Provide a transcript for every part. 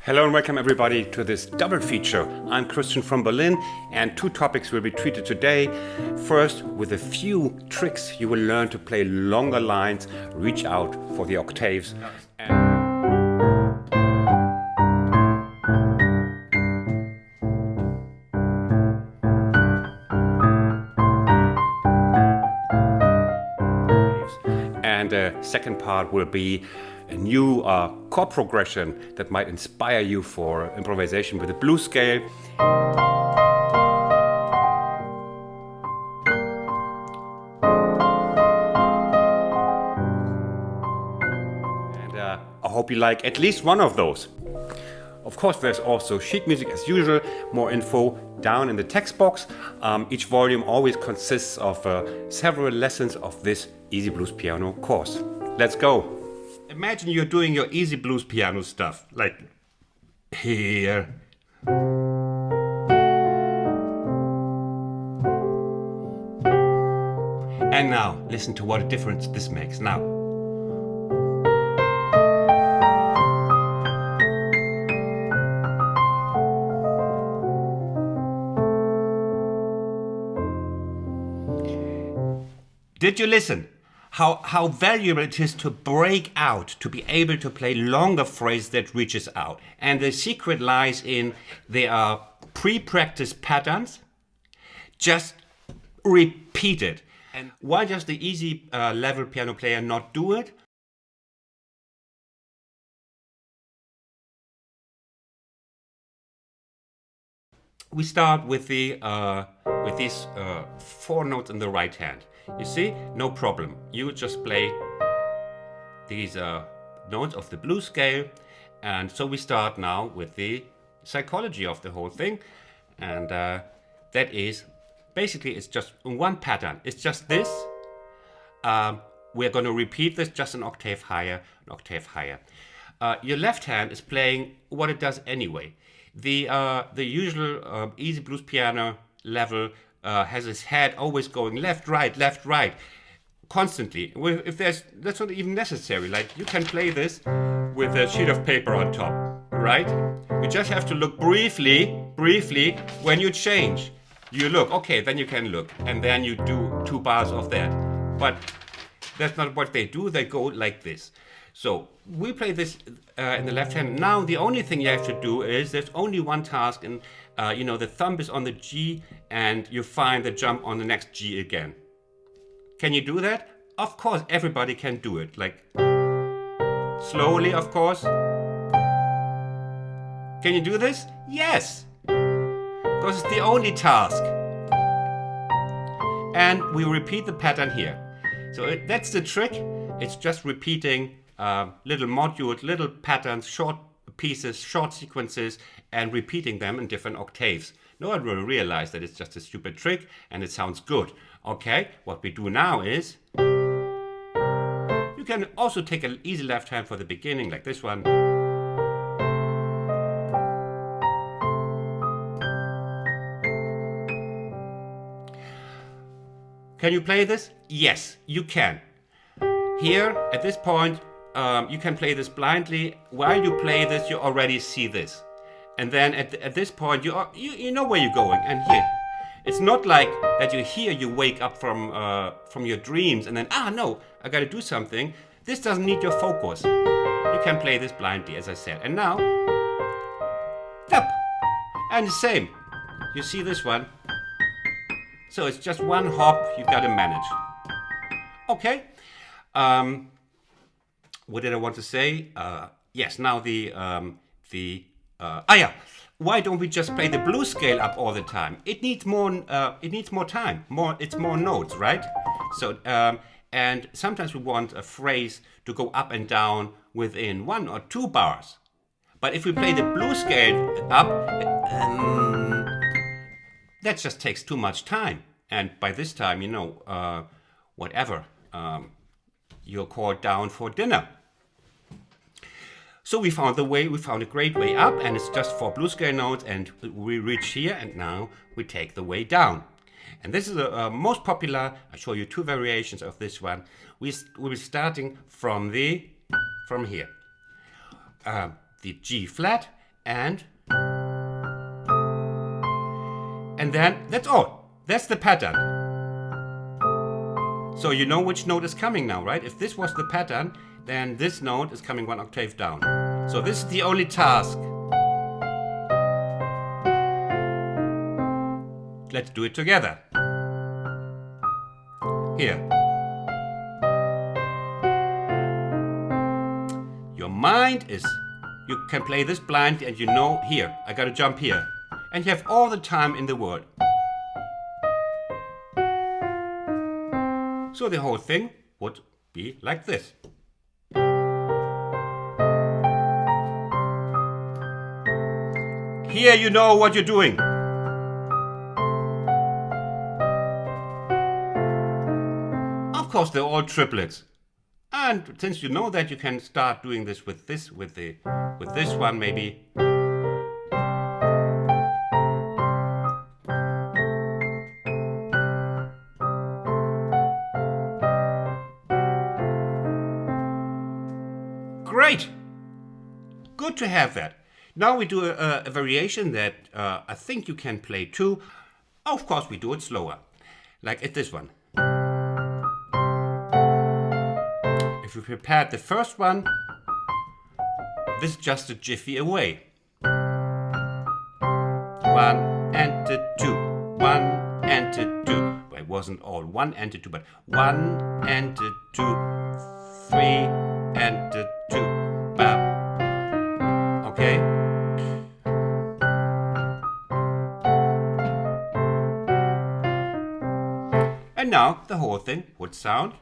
Hello and welcome everybody to this double feature. I'm Christian from Berlin and two topics will be treated today. First, with a few tricks you will learn to play longer lines, reach out for the octaves. And the second part will be a new chord progression that might inspire you for improvisation with a blues scale. And I hope you like at least one of those. Of course, there's also sheet music as usual, more info down in the text box. Each volume always consists of several lessons of this Easy Blues Piano course. Let's go! Imagine you're doing your easy blues piano stuff, like here. And now, listen to what a difference this makes. Now. Did you listen? How valuable it is to break out, to be able to play longer phrases that reaches out. And the secret lies in there are pre-practiced patterns. Just repeat it. And why does the easy level piano player not do it? We start with these four notes in the right hand. You see, no problem. You just play these notes of the blues scale. And so we start now with the psychology of the whole thing. And that is, basically it's just one pattern. It's just this. We're going to repeat this just an octave higher, an octave higher. Your left hand is playing what it does anyway. The usual easy blues piano level has his head always going left, right, constantly. If that's not even necessary. Like you can play this with a sheet of paper on top, right? You just have to look briefly when you change. You look, okay, then you can look, and then you do 2 bars of that. But that's not what they do. They go like this. So we play this in the left hand. Now the only thing you have to do is there's only one task, and the thumb is on the G, and you find the jump on the next G again. Can you do that? Of course, everybody can do it. Like slowly, of course. Can you do this? Yes, because it's the only task. And we repeat the pattern here. So that's the trick. It's just repeating little modules, little patterns, short pieces, short sequences, and repeating them in different octaves. No one will realize that it's just a stupid trick and it sounds good. Okay, what we do now is you can also take an easy left hand for the beginning, like this one. Can you play this? Yes, you can. Here, at this point, you can play this blindly. While you play this, you already see this. And then at this point, you know where you're going. And here, it's not like that you wake up from your dreams and then, no, I gotta do something. This doesn't need your focus. You can play this blindly, as I said. And now, up. And the same. You see this one? So it's just one hop you gotta manage. Okay. What did I want to say? Yes, now why don't we just play the blues scale up all the time? It needs more time. It's more notes, right? So, and sometimes we want a phrase to go up and down within 1 or 2 bars. But if we play the blues scale up, that just takes too much time. And by this time, you're called down for dinner. So we found a great way up, and it's just 4 blues scale notes, and we reach here, and now we take the way down. And this is the most popular. I'll show you 2 variations of this one. We'll be starting from here. The G flat, and then that's all. That's the pattern. So you know which note is coming now, right? If this was the pattern, then this note is coming 1 octave down. So this is the only task. Let's do it together. Here. Your mind is, you can play this blind and you know, here, I gotta jump here. And you have all the time in the world. So the whole thing would be like this. Here you know what you're doing. Of course, they're all triplets. And since you know that, you can start doing this with this one maybe. Great! Good to have that. Now we do a variation that I think you can play too. Of course, we do it slower, like at this one. If you prepared the first one, this is just a jiffy away. 1 and a 2, 1 and a 2. Well, it wasn't all 1 and a 2, but 1 and a 2, 3 and a 2. Okay? And now the whole thing would sound.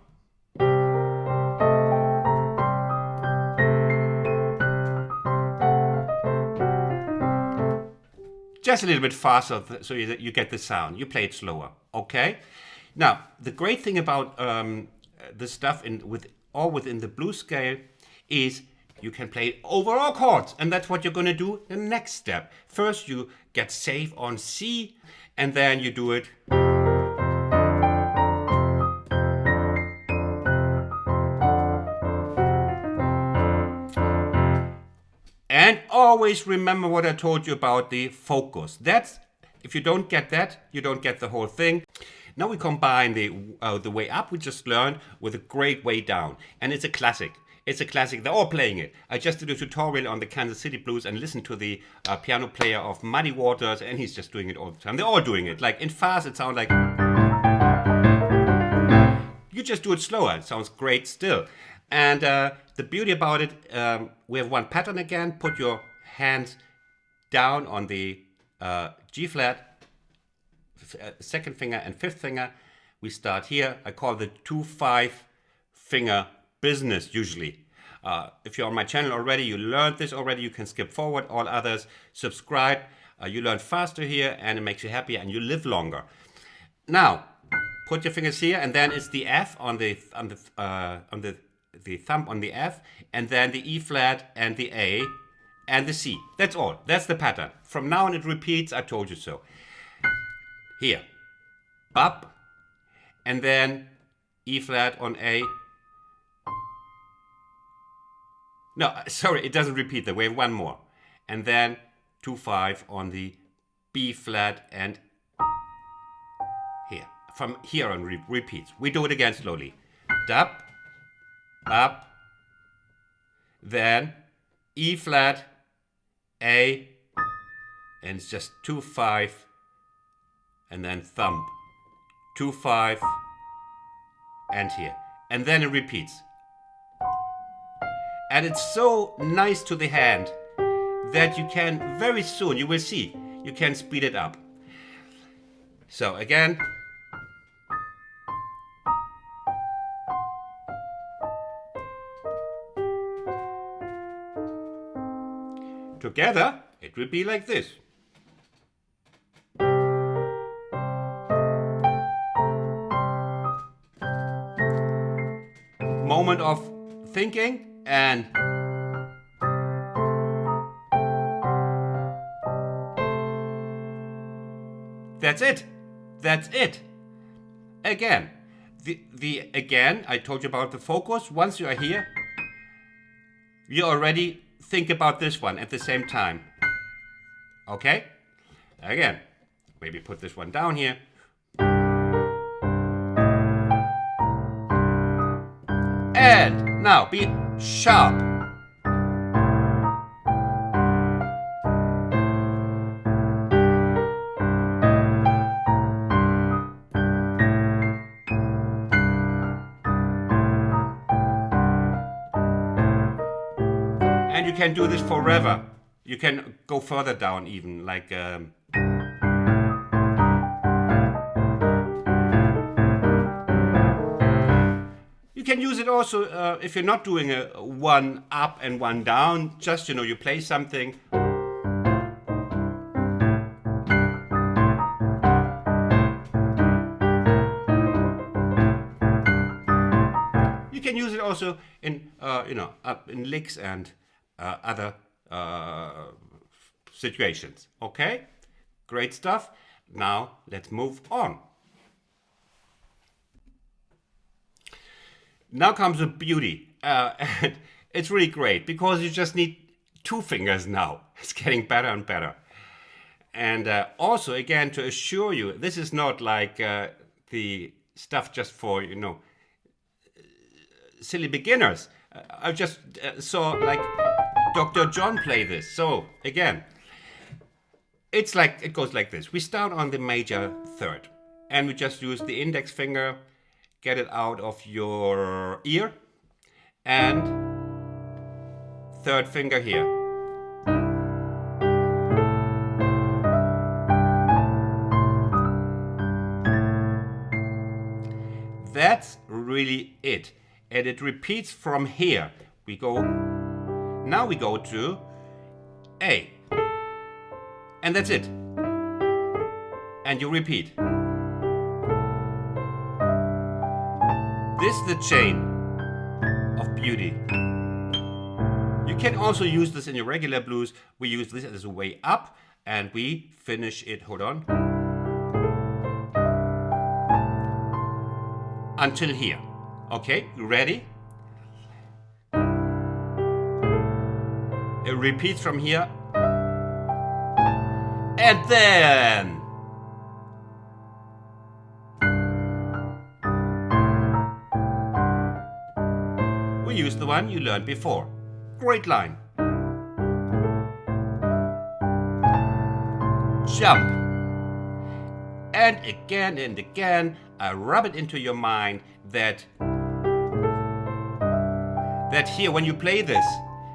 Just a little bit faster so you get the sound. You play it slower, okay? Now, the great thing about this stuff within the blues scale is you can play over all chords, and that's what you're going to do the next step. First, you get safe on C, and then you do it. And always remember what I told you about the focus. That's, if you don't get that, you don't get the whole thing. Now we combine the way up we just learned with a great way down. And it's a classic. It's a classic. They're all playing it. I just did a tutorial on the Kansas City Blues and listened to the piano player of Muddy Waters, and he's just doing it all the time. They're all doing it. Like in fast, it sounds like. You just do it slower. It sounds great still. And the beauty about it, we have one pattern again. Put your hands down on the G flat, second finger and fifth finger. We start here. I call the 2-5 finger business usually. If you're on my channel already, you learned this already. You can skip forward. All others, subscribe. You learn faster here, and it makes you happier, and you live longer. Now, put your fingers here, and then it's the F on the thumb on the F, and then the E flat and the A and the C. That's all. That's the pattern. From now on it repeats. I told you so. Here, up, and then E flat on A. No, sorry, it doesn't repeat that. We have one more, and then 2-5 on the B flat and here. From here on repeats. We do it again slowly. Up, then E flat, A, and it's just 2-5, and then thumb, 2-5, and here. And then it repeats. And it's so nice to the hand that you can very soon, you will see, you can speed it up. So again. Together, it will be like this. Moment of thinking, and that's it. That's it. Again, again, I told you about the focus. Once you are here, you already think about this one at the same time. Okay? Again, maybe put this one down here. And now be sharp. And you can do this forever. You can go further down even, like you can use it also if you're not doing a one up and one down, just, you know, you play something. You can use it also in, you know, in licks and other situations. Okay, great stuff. Now let's move on. Now comes the beauty. And it's really great because you just need 2 fingers now. It's getting better and better. And also, again, to assure you, this is not like the stuff just for, you know, silly beginners. I just saw like Dr. John play this. So again, it's like, it goes like this. We start on the major third and we just use the index finger, get it out of your ear, and third finger here. That's really it. And it repeats from here. Now we go to A. And that's it. And you repeat. This is the chain of beauty. You can also use this in your regular blues. We use this as a way up and we finish it, hold on, until here. Okay, you ready? It repeats from here. And then we use the one you learned before. Great line. Jump. And again, I rub it into your mind that here, when you play this,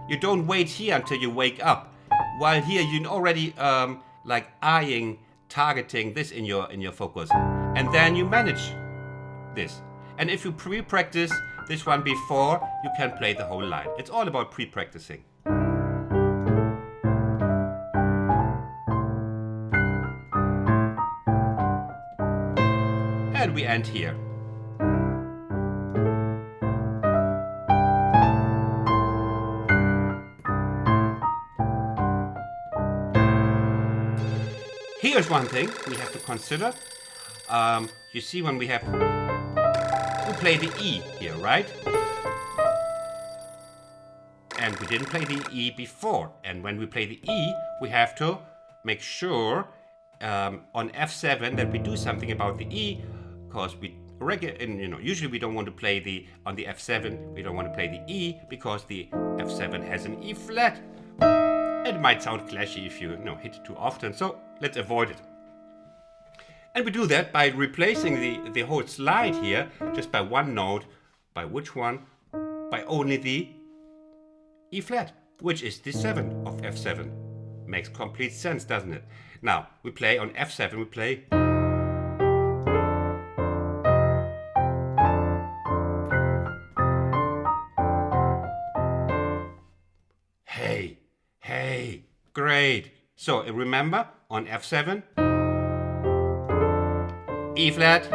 you don't wait here until you wake up. While here, you're already like eyeing, targeting this in your focus, and then you manage this. And if you pre-practice this one before, you can play the whole line. It's all about pre-practicing. And we end here. Here's one thing we have to consider. You see, when we play the E here, right? And we didn't play the E before. And when we play the E, we have to make sure on F7 that we do something about the E, because usually we don't want to play on the F7. We don't want to play the E because the F7 has an E flat. It might sound clashy if you hit it too often, so let's avoid it. And we do that by replacing the whole slide here just by one note. By which one? By only the E flat, which is the 7 of F7. Makes complete sense, doesn't it? Now, we play on F7, we play. Hey, great. So remember, on F7, E flat,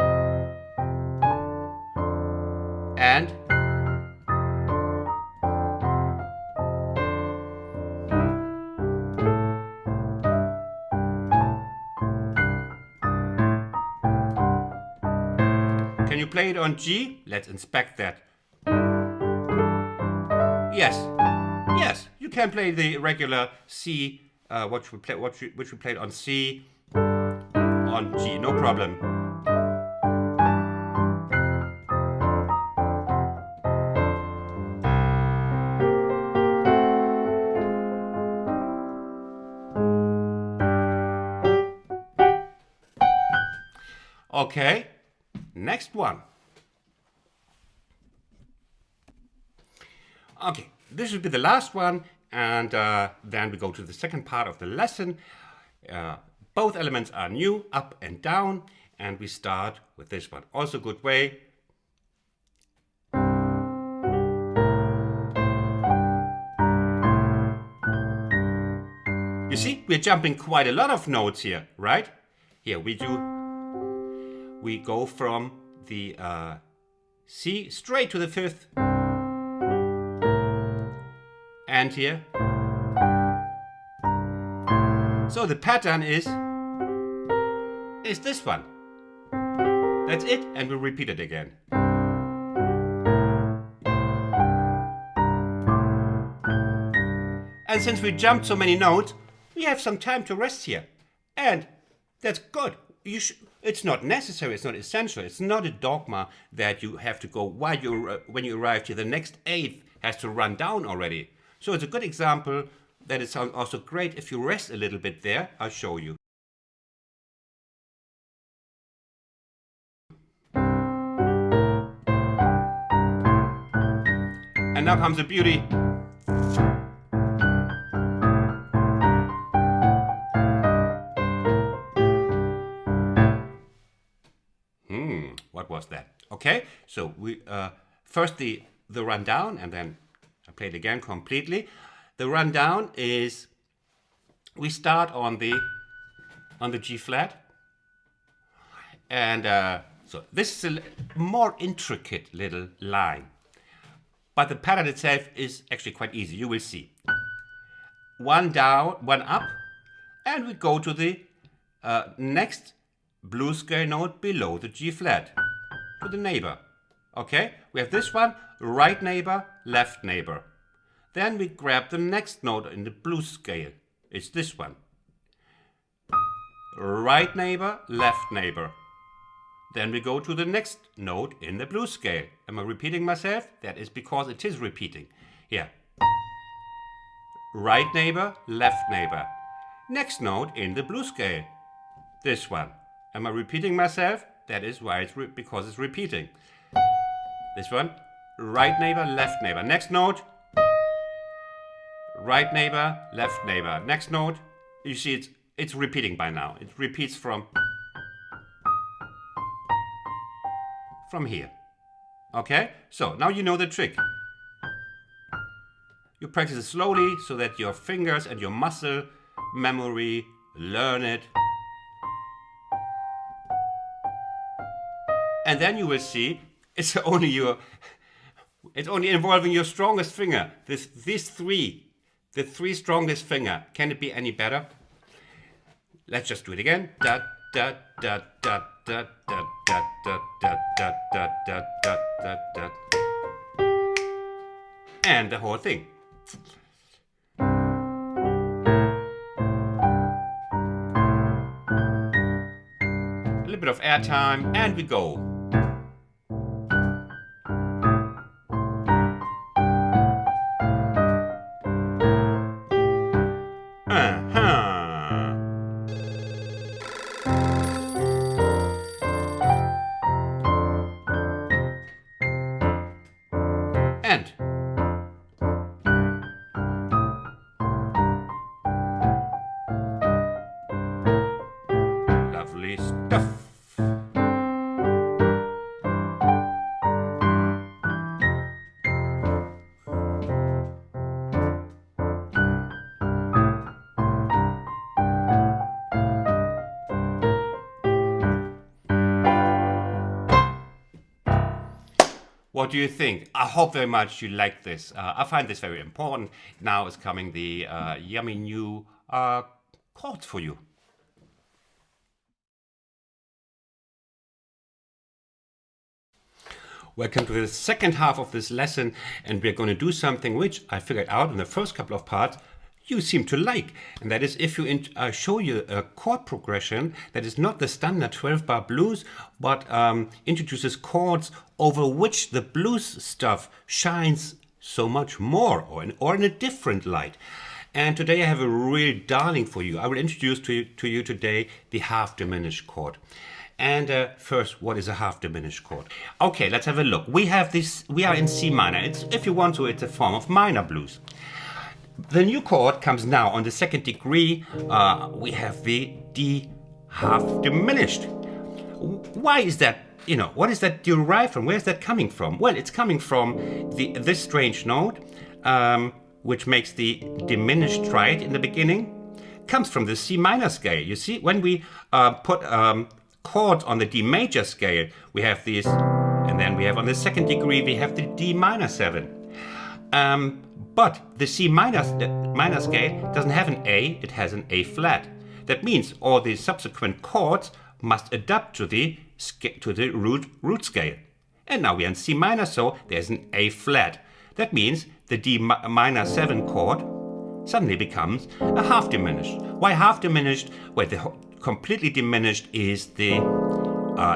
and can you play it on G? Let's inspect that. Yes, you can play the regular C which we played on C, on G, no problem. Okay, next one. Okay, this will be the last one, and then we go to the second part of the lesson. Both elements are new, up and down, and we start with this one. Also good way. You see, we're jumping quite a lot of notes here, right? Here we go from the C straight to the fifth. And here. So the pattern is this one. That's it, and we'll repeat it again. And since we jumped so many notes, we have some time to rest here. And that's good. It's not necessary, it's not essential, it's not a dogma that you have to go when you arrive to the next eighth has to run down already. So it's a good example that it sounds also great if you rest a little bit there. I'll show you. And now comes the beauty. What was that? Okay, so we first the rundown, and then I play it again completely. The rundown is we start on the G flat, and so this is a more intricate little line, but the pattern itself is actually quite easy. You will see. One down, one up, and we go to the next blues scale note below the G flat, to the neighbor. Okay, we have this one, right neighbor, left neighbor. Then we grab the next note in the blues scale. It's this one. Right neighbor, left neighbor. Then we go to the next note in the blues scale. Am I repeating myself? That is because it is repeating. Here. Right neighbor, left neighbor. Next note in the blues scale. This one. Am I repeating myself? That is why because it's repeating. This one. Right neighbor, left neighbor. Next note. Right neighbor, left neighbor. Next note. You see it's repeating by now. It repeats from here. Okay? So now you know the trick. You practice it slowly so that your fingers and your muscle memory learn it. And then you will see it's only involving your strongest finger. The three strongest finger. Can it be any better? Let's just do it again. Da da da da da da da da da da da da da da da. And the whole thing. A little bit of air time, and we go. And lovely stuff. What do you think? I hope very much you like this. I find this very important. Now is coming the yummy new chords for you. Welcome to the second half of this lesson, and we're going to do something which I figured out in the first couple of parts you seem to like. And that is if you show you a chord progression that is not the standard 12-bar blues, but introduces chords over which the blues stuff shines so much more, or in a different light. And today I have a real darling for you. I will introduce to you today the half-diminished chord. And first, what is a half-diminished chord? Okay, let's have a look. We have this. We are in C minor. If you want to, it's a form of minor blues. The new chord comes now on the second degree. We have the D half-diminished. Why is that? What is that derived from? Where is that coming from? Well, it's coming from this strange note, which makes the diminished triad in the beginning, comes from the C minor scale. You see, when we put chords on the D major scale, we have these, and then we have on the second degree, we have the D minor 7. But the C minor scale doesn't have an A, it has an A flat. That means all the subsequent chords must adapt to the root scale. And now we are in C minor, so there's an A flat. That means the D minor 7 chord suddenly becomes a half diminished. Why half diminished? Well, the completely diminished is the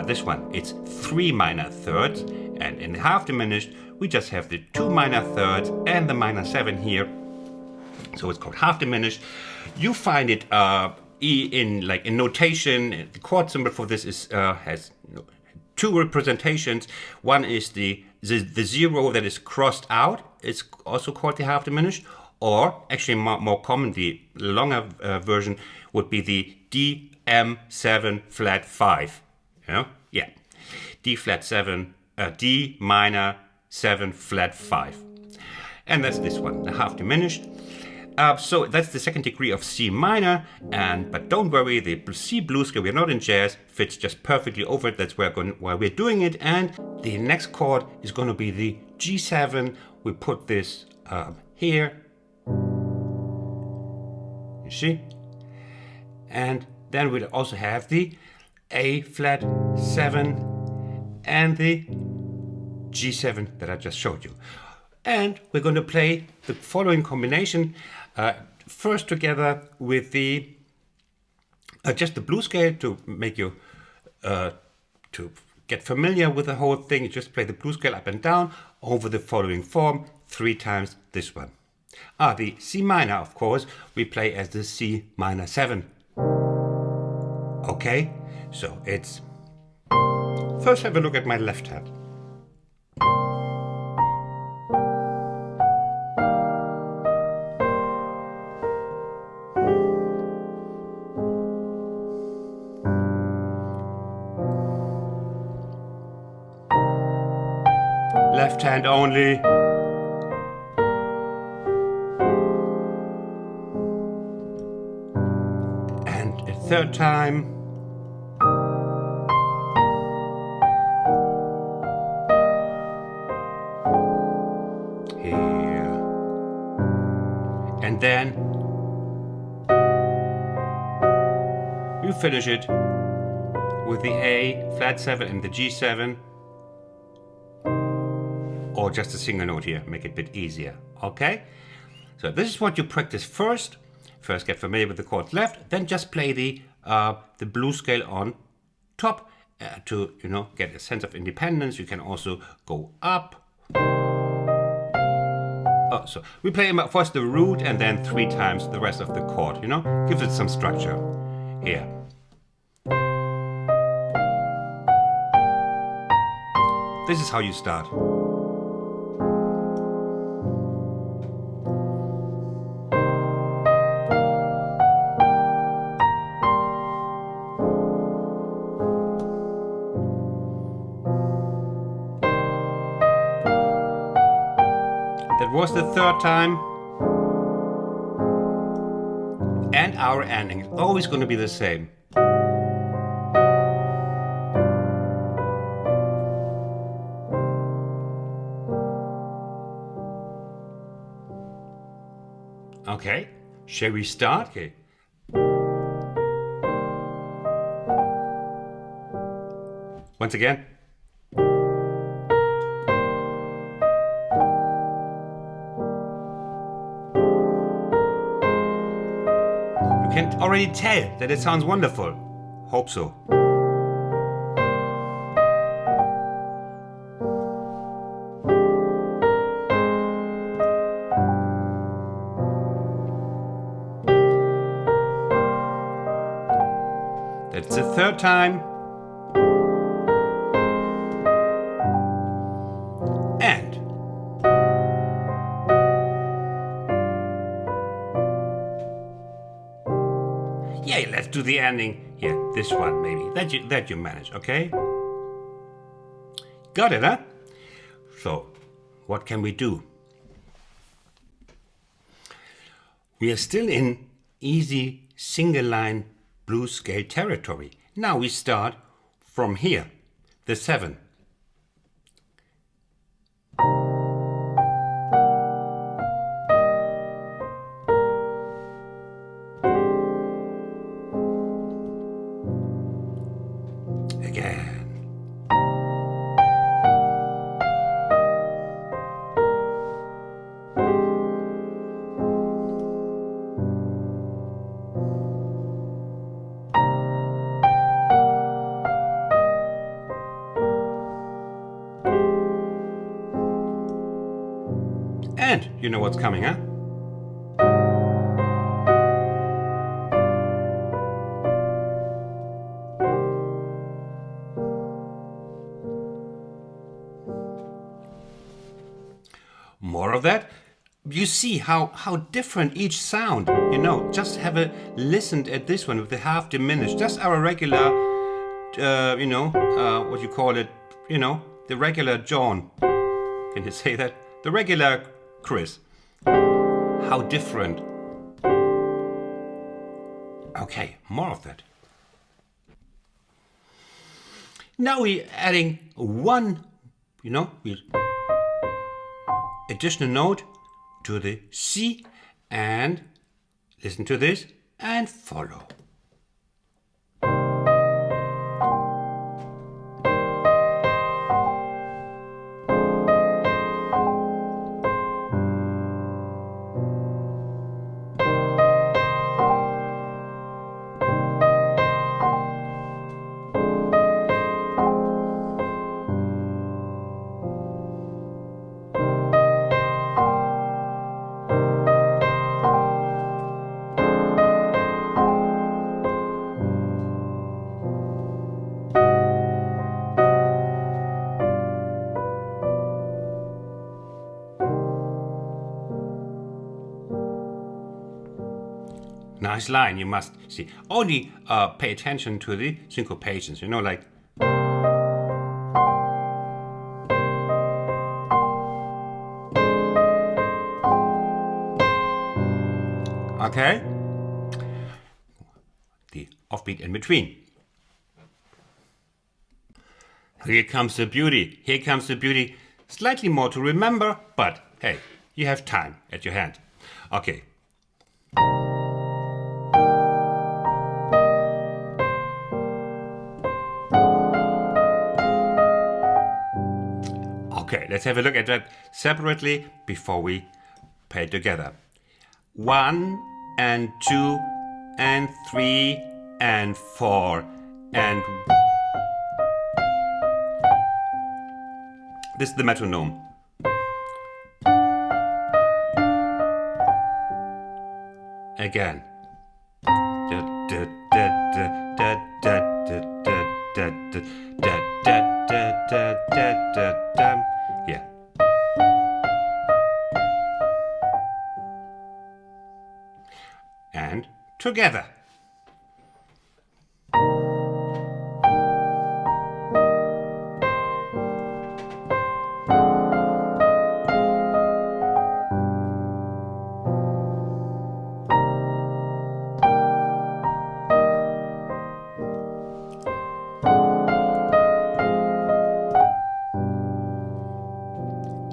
this one. It's 3 minor thirds, and in the half diminished we just have the 2 minor thirds and the minor 7 here. So it's called half diminished. You find it in notation. The chord symbol for this is has two representations. One is the 0 that is crossed out. It's also called the half diminished. Or actually more common, the longer version would be the DM7 flat 5. Yeah. D flat 7, D minor 7 flat 5. And that's this one, the half diminished. So that's the second degree of C minor, but don't worry, the C blues scale, we're not in jazz, fits just perfectly over it. That's where we're doing it. And the next chord is going to be the G7. We put this here. You see? And then we'll also have the A flat 7 and the G7 that I just showed you. And we're going to play the following combination first together with the just the blues scale to make you to get familiar with the whole thing. You just play the blues scale up and down over the following form 3 times this one. The C minor, of course, we play as the C minor 7. Okay, so it's first have a look at my left hand. Left hand only. And a third time. Here. And then you finish it with the A flat 7 and the G7. Or just a single note here, make it a bit easier, okay? So this is what you practice first. First get familiar with the chords left, then just play the blues scale on top to get a sense of independence. You can also go up. So we play first the root and then 3 times the rest of the chord, gives it some structure. Here. This is how you start. That was the third time. And our ending is always going to be the same. Okay, shall we start? Okay. Once again. can already tell that it sounds wonderful. Hope so. That's the third time. And yeah, let's do the ending. Yeah, this one maybe. That you manage, okay? Got it, huh? So, what can we do? We are still in easy single line blues scale territory. Now we start from here, the 7. Again. And you know what's coming, huh? More of that. You see how different each sound, just have a listened at this one with the half diminished, just our regular, what you call it, the regular John. Can you say that? The regular Chris. How different. Okay, more of that. Now we're adding one, additional note to the C, and listen to this and follow. Nice line, you must see. Only pay attention to the syncopations, like. Okay? The offbeat in between. Here comes the beauty. Here comes the beauty. Slightly more to remember, but hey, you have time at your hand. Okay. Okay, let's have a look at that separately before we play it together. 1 and 2 and 3 and 4 and... This is the metronome. Again. Here. And together.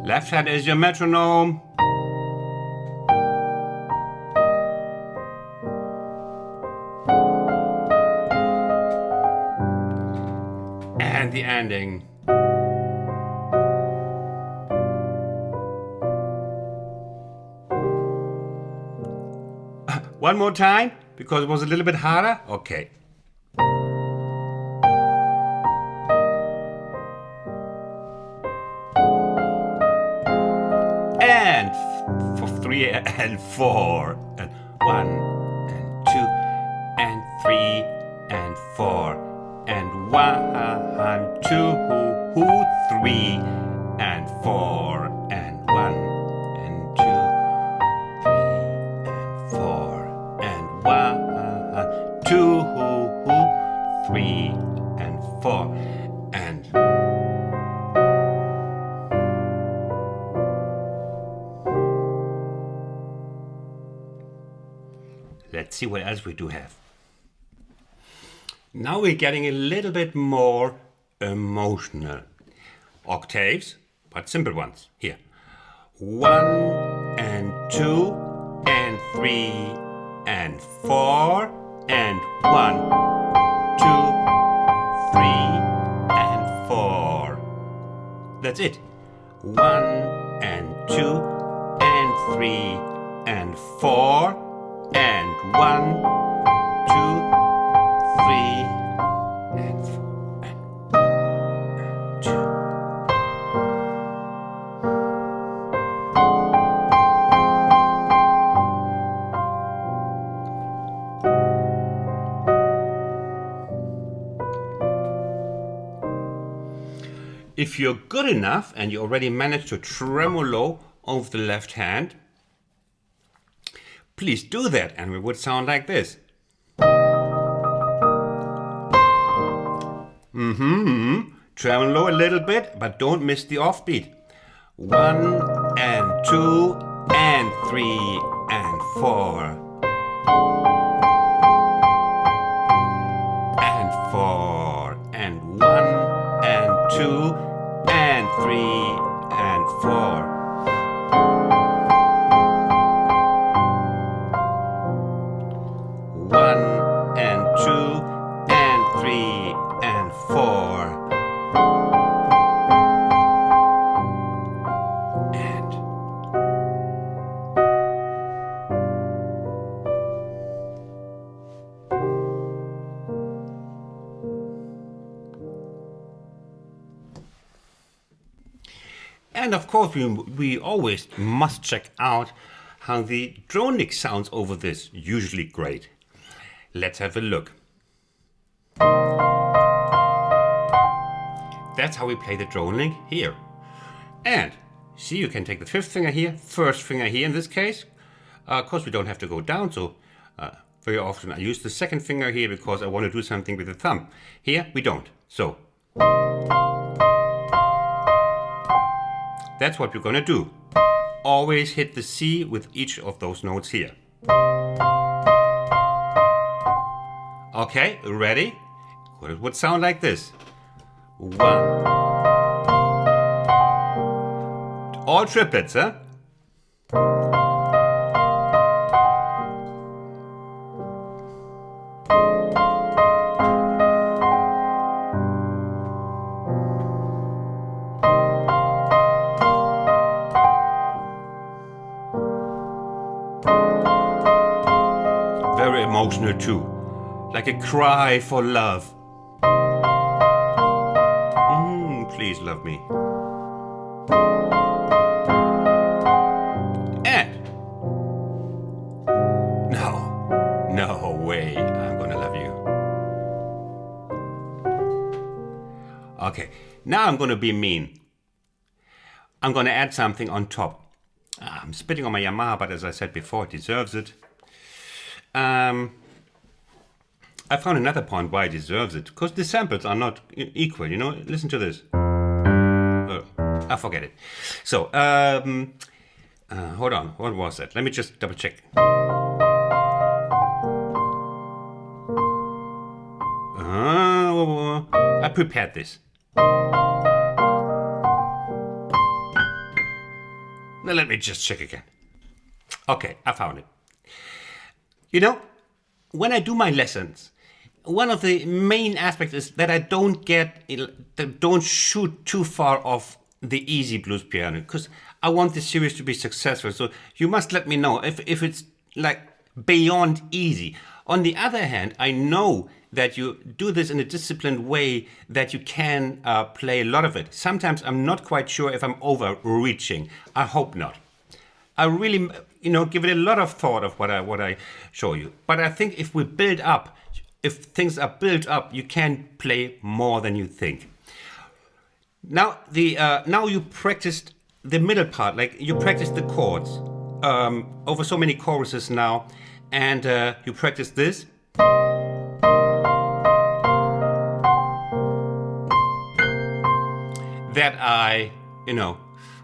Left hand is your metronome. And the ending. One more time. Because it was a little bit harder? Okay. And for 3 and 4 and 1 and 2 and 3 and 4 and 1, 2, 3 and 4 and 1 and 2, 3 and 4 and 1, 2, 3 and 4 and let's see what else we do have. Now we're getting a little bit more emotional. Octaves, but simple ones. Here. 1 and 2 and 3 and 4 and 1, 2, 3 and 4. That's it. 1 and 2 and 3 and 4 and 1, 2, 3 and 4 and 2. If you're good enough and you already managed to tremolo over the left hand, please do that and it would sound like this. Tremolo a little bit, but don't miss the offbeat. 1 and 2 and 3 and 4 and 4 and 1 and 2 and 3 and 4. One and 2 and 3 and 4 and of course we always must check out how the drone lick sounds over this, usually great. Let's have a look. That's how we play the drone lick here. And see, you can take the 5th finger here, 1st finger here in this case. Of course we don't have to go down, so very often I use the 2nd finger here because I want to do something with the thumb. Here we don't. So that's what we're going to do. Always hit the C with each of those notes here. Okay, ready? Well, it would sound like this. 1. All triplets, huh? Very emotional too. Like a cry for love. Please love me. And no way I'm gonna love you. Okay, now I'm gonna be mean. I'm gonna add something on top. I'm spitting on my Yamaha, but as I said before, it deserves it. I found another point why it deserves it, because the samples are not equal, you know? Listen to this. I forget it. So, hold on, what was that? Let me just double check. I prepared this. Now let me just check again. Okay, I found it. You know, when I do my lessons, one of the main aspects is that I don't shoot too far off the easy blues piano, because I want this series to be successful. So you must let me know if it's like beyond easy. On the other hand, I know that you do this in a disciplined way, that you can play a lot of it. Sometimes I'm not quite sure if I'm overreaching. I hope not. I really, give it a lot of thought of what I show you. But I think if we build up, if things are built up, you can play more than you think. Now now you practiced the middle part, like you practiced the chords over so many choruses now, and you practice this. That I,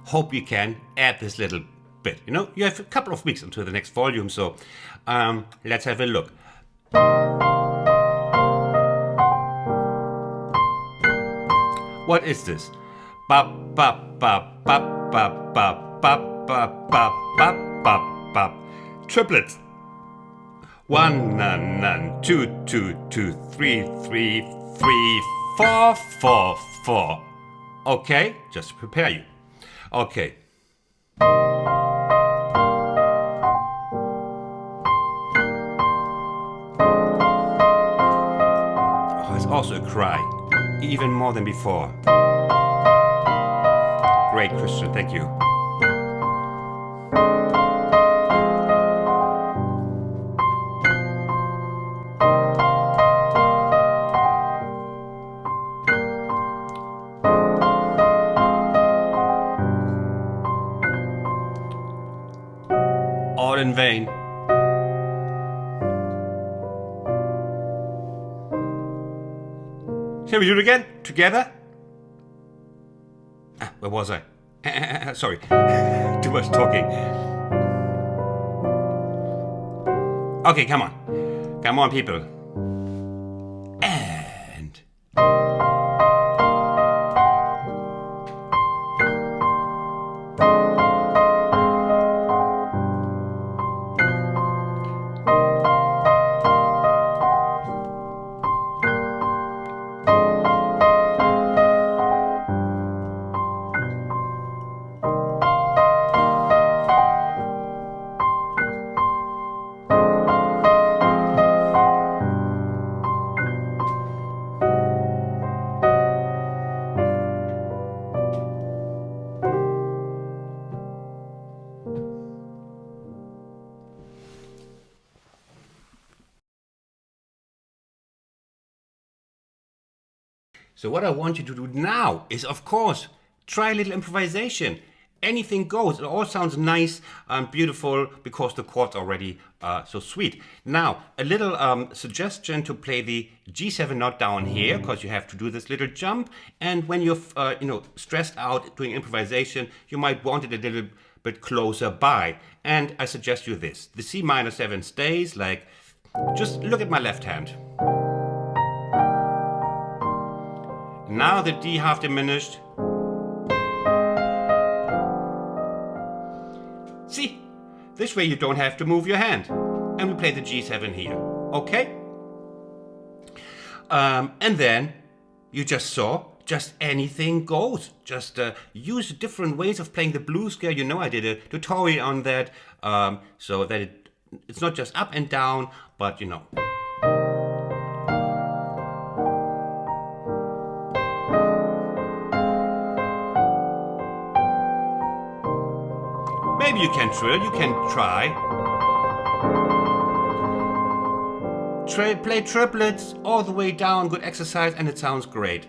hope you can add this little bit. You have a couple of weeks until the next volume, so let's have a look. What is this? Bop, bop, bop, bop, bop, bop, bop, bop, bop, bop, bop, bop. Triplets. 1, nan, nan, 2, 2, 2, 3, 3, 3, 4, 4, 4. Okay, just to prepare you. Okay. Oh, it's also a cry, even more than before. Great, Christian, thank you. All in vain. Shall we do it again? Together? Where was I? Sorry, too much talking. Okay, come on. Come on, people. And... So what I want you to do now is, of course, try a little improvisation. Anything goes. It all sounds nice and beautiful because the chords are already so sweet. Now, a little suggestion to play the G7 note down here, because you have to do this little jump. And when you're, stressed out doing improvisation, you might want it a little bit closer by. And I suggest you this. The C minor 7 stays like, just look at my left hand. Now the D half diminished. See, this way you don't have to move your hand. And we play the G7 here, okay? And then you just saw, just anything goes. Just use different ways of playing the blues scale. I did a tutorial on that, so that it's not just up and down, but Maybe you can trill, you can try. Play triplets all the way down, good exercise, and it sounds great.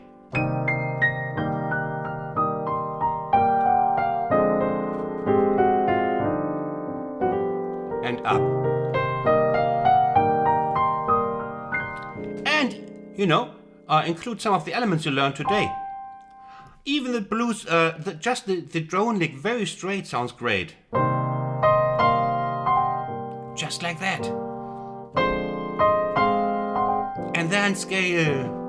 And up. And, include some of the elements you learned today. Even the blues, just the drone lick, very straight, sounds great. Just like that. And then scale.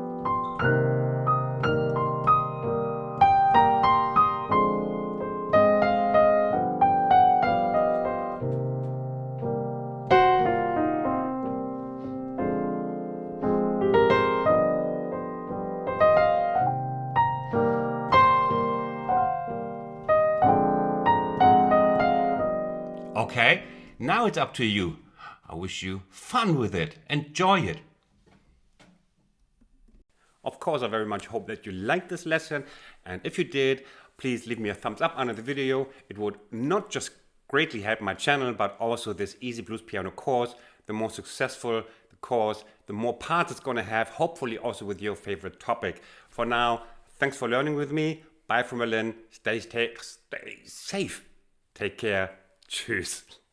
Okay, now it's up to you. I wish you fun with it. Enjoy it. Of course, I very much hope that you liked this lesson, and if you did, please leave me a thumbs up under the video. It would not just greatly help my channel, but also this Easy Blues Piano course. The more successful the course, the more parts it's going to have, hopefully also with your favorite topic. For now, thanks for learning with me. Bye from Berlin. Stay safe. Take care. Tschüss.